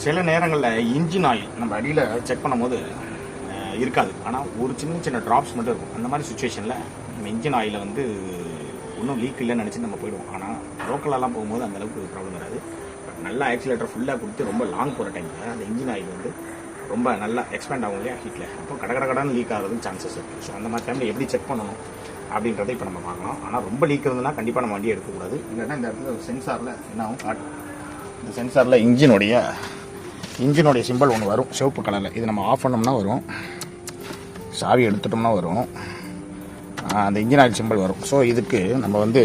சில நேரங்களில் engine oil நம்ம அடியில் செக் பண்ணும்போது இருக்காது, ஆனால் ஒரு சின்ன சின்ன ட்ராப்ஸ் மட்டும் இருக்கும். அந்த மாதிரி சுச்சுவேஷனில் நம்ம இன்ஜின் ஆயிலை வந்து ஒன்றும் லீக் இல்லைன்னு நினச்சி நம்ம போயிடுவோம். ஆனால் லோக்கலெல்லாம் போகும்போது அந்தளவுக்கு ப்ராப்ளம் வராது. பட் நல்லா ஆக்சிலேட்டர் ஃபுல்லாக கொடுத்து ரொம்ப லாங் போகிற டைமில் அந்த இன்ஜின் ஆயில் வந்து ரொம்ப நல்லா எக்ஸ்பேண்ட் ஆகும் இல்லையா ஹீட்டில், அப்போ கடகடன்னு லீக் ஆகிறதுக்கு சான்சஸ் இருக்குது. ஸோ அந்த மாதிரி டைமில் எப்படி செக் பண்ணணும் அப்படின்றத இப்போ நம்ம பார்க்கலாம். ஆனால் ரொம்ப லீக் இருந்ததுன்னா கண்டிப்பாக நம்ம வண்டியை எடுக்கக்கூடாது. இல்லைன்னா இந்த இடத்துல சென்சாரில் என்ன ஆகும் காட்டும். இந்த சென்சாரில் இன்ஜினுடைய சிம்பிள் ஒன்று வரும் சிவப்பு கலரில். இது நம்ம ஆஃப் பண்ணோம்னா வரும், சாவி எடுத்துட்டோம்னா வரும், அந்த இன்ஜின் ஆயில் சிம்பிள் வரும். ஸோ இதுக்கு நம்ம வந்து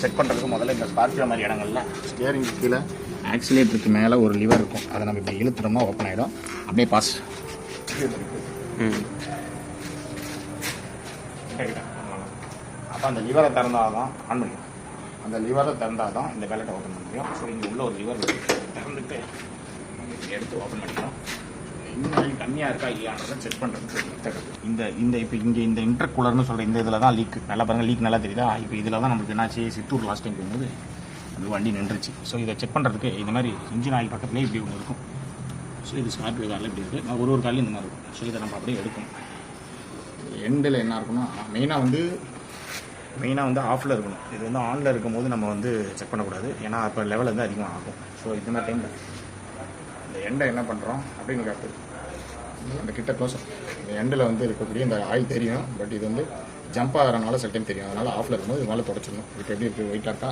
செக் பண்ணுறதுக்கு முதல்ல இந்த ஸ்கார்பியோ மாதிரி இடங்கள்ல ஸ்டியரிங் கீழே ஆக்சிலேட்டருக்கு மேலே ஒரு லிவர் இருக்கும். அதை நம்ம இப்படி இழுத்துட்டோம்னா ஓப்பன் ஆகிடும். அப்படியே பாஸ் அப்போ அந்த லிவரை திறந்தால் தான் ஆன் பண்ணிடும். அந்த லிவரை திறந்தால் தான் இந்த பேலட்டை ஓப்பன் பண்ண முடியும். ஸோ இங்கே உள்ள ஒரு லிவர் திறந்துட்டு எடுத்து ஓப்பன் பண்ணிக்கலாம். இன்னும் கம்மியாக இருக்கா இல்லையான்றதை செக் பண்ணுறதுக்கு இந்த இப்போ இங்கே இந்த இன்டர்கூலர்னு சொல்கிற இந்த இதில் தான் லீக் நல்லா பாருங்கள், லீக் நல்லா தெரியுதா. இப்போ இதில் தான் நம்மளுக்கு என்னாச்சு, சித்தூர் லாஸ்ட் டைம் போகும்போது அந்த வண்டி நின்றுச்சு. ஸோ இதை செக் பண்ணுறதுக்கு இந்த மாதிரி இன்ஜின் ஆயில் பக்கத்துலேயே இப்படி ஒன்று இருக்கும். ஸோ இது ஸ்கார்பியோ காரில் இப்படி இருக்குது, ஒரு காலையும் இந்த மாதிரி இருக்கும். ஸோ இதை நம்ம அப்படியே எடுக்கணும். எண்டில் என்ன இருக்குன்னா மெயினாக வந்து ஆஃபில் இருக்கணும். இது வந்து ஆனில் இருக்கும் போது நம்ம வந்து செக் பண்ணக்கூடாது, ஏன்னா அப்போ லெவல் வந்து அதிகமாக ஆகும். ஸோ இந்த மாதிரி டைமில் இந்த எண்டை என்ன பண்ணுறோம் அப்படின்னு காட்டு, அந்த கிட்ட க்ளோஸ் இந்த எண்டில் வந்து இருக்கக்கூடிய இந்த ஆயில் தெரியும். பட் இது வந்து ஜம்ப் ஆகிறனால சில டைம் தெரியும். அதனால் ஆஃபில் இருக்கும்போது இது மேலே தொடச்சிடணும். இப்போ எப்படி இருக்குது, வெயிட்டாக இருக்கா.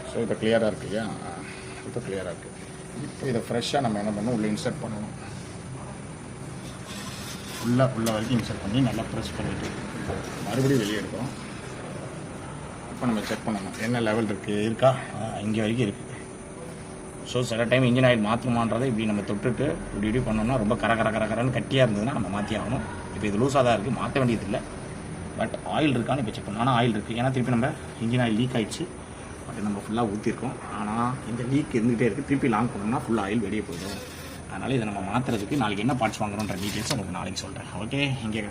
ஸோ இப்போ கிளியராக இருக்குது இல்லையா, இப்போ கிளியராக இருக்குது. இப்போ இதை ஃப்ரெஷ்ஷாக நம்ம என்ன பண்ணணும், உள்ளே இன்சர்ட் பண்ணணும். உள்ள வரைக்கும் இன்சர்ட் பண்ணி நல்லா ப்ரெஸ் பண்ணிவிட்டு மறுபடியும் வெளியே எடுக்கிறோம். இப்போ நம்ம செக் பண்ணணும் என்ன லெவல் இருக்கா, இங்கே வரைக்கும் இருக்குது. ஸோ சில டைம் இன்ஜின் ஆயில் மாற்றணுமான்றதை இப்படி நம்ம தொட்டுட்டு இப்படி பண்ணோம்னா ரொம்ப கரன்னு கட்டியாக இருந்ததுன்னா நம்ம மாற்றி ஆகணும். இப்போ இது லூஸாக தான் இருக்குது, மாற்ற வேண்டியது இல்லை. பட் ஆயில் இருக்கான்னு இப்போ செக் பண்ணணும். ஆனால் ஆயில் இருக்குது, ஏன்னா திருப்பி நம்ம இன்ஜின் ஆயில் லீக் ஆகிடுச்சு. பட் நம்ம ஃபுல்லாக ஊற்றிருக்கோம். ஆனால் இந்த லீக் இருந்துகிட்டே இருக்குது. திருப்பி லாங் பண்ணோம்னா ஃபுல் ஆயில் வெளியே போயிடும். அதனால் இதை நம்ம மாற்றுறதுக்கு நாளைக்கு என்ன பார்ட்ஸ் வாங்குறோன்ற டீட்டெயில்ஸ் உங்களுக்கு நாளைக்கு சொல்கிறேன். ஓகே, இங்கே